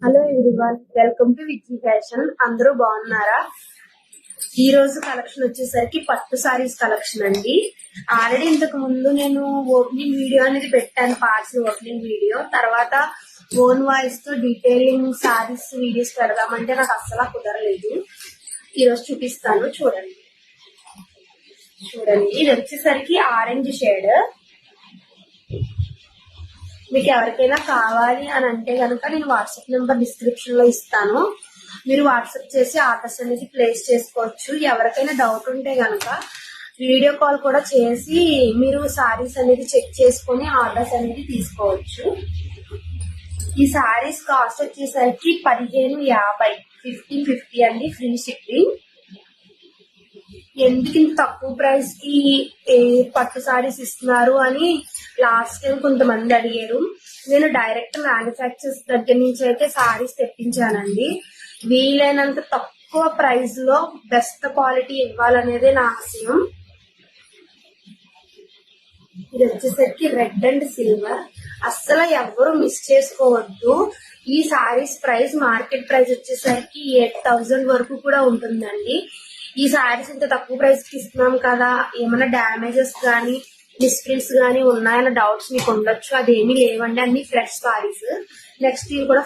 Hello everyone, welcome to Vicky fashion. అందరూ బాగున్నారా? ఈ రోజు కలెక్షన్ వచ్చేసరికి పట్టు సారీస్ కలెక్షన్ అండి. ఆల్రెడీ ఇంతకు ముందు నేను ఓపెనింగ్ వీడియో అనేది పెట్టాను, పార్సల్ ఓపెనింగ్ వీడియో. తర్వాత ఓన్ వాయిస్ తో డీటెయిలింగ్ సారీస్ వీడియోస్ పెడదామంటే నాకు అస్సలు కుదరలేదు. ఈ రోజు చూపిస్తాను, చూడండి. ఇది వచ్చేసరికి ఆరెంజ్ షేడ్. మీకు ఎవరికైనా కావాలి అని అంటే కనుక నేను వాట్సాప్ నెంబర్ డిస్క్రిప్షన్ లో ఇస్తాను. మీరు వాట్సాప్ చేసి ఆర్డర్స్ అనేది ప్లేస్ చేసుకోవచ్చు. ఎవరికైనా డౌట్ ఉంటే కనుక వీడియో కాల్ కూడా చేసి మీరు సారీస్ అనేది చెక్ చేసుకొని ఆర్డర్స్ అనేది తీసుకోవచ్చు. ఈ సారీస్ కాస్ట్ వచ్చేసరికి 1550, 1550 అండి, ఫ్రీ షిప్పింగ్. ఎందుకు ఇంత తక్కువ ప్రైస్ కి పట్టు సారీస్ ఇస్తున్నారు అని లాస్ట్ టైం కొంతమంది అడిగారు. నేను డైరెక్ట్ మ్యానుఫ్యాక్చర్స్ దగ్గర నుంచి అయితే సారీస్ తెప్పించానండి. వీలైనంత తక్కువ ప్రైస్ లో బెస్ట్ క్వాలిటీ ఇవ్వాలనేదే నా ఆశయం. ఇది వచ్చేసరికి రెడ్ అండ్ సిల్వర్. అస్సలు ఎవరు మిస్ చేసుకోవద్దు. ఈ సారీస్ ప్రైస్ మార్కెట్ ప్రైస్ వచ్చేసరికి 8000 వరకు కూడా ఉంటుందండి. ఈ సారీస్ ఇంత తక్కువ ప్రైస్ కి ఇస్తున్నాం కదా, ఏమైనా డ్యామేజెస్ కానీ మిస్ప్రింట్స్ కానీ ఉన్నాయన్న డౌట్స్ మీకు ఉండొచ్చు. అదేమీ లేవండి, అన్ని ఫ్రెష్ సారీస్. నెక్స్ట్ ఇవి కూడా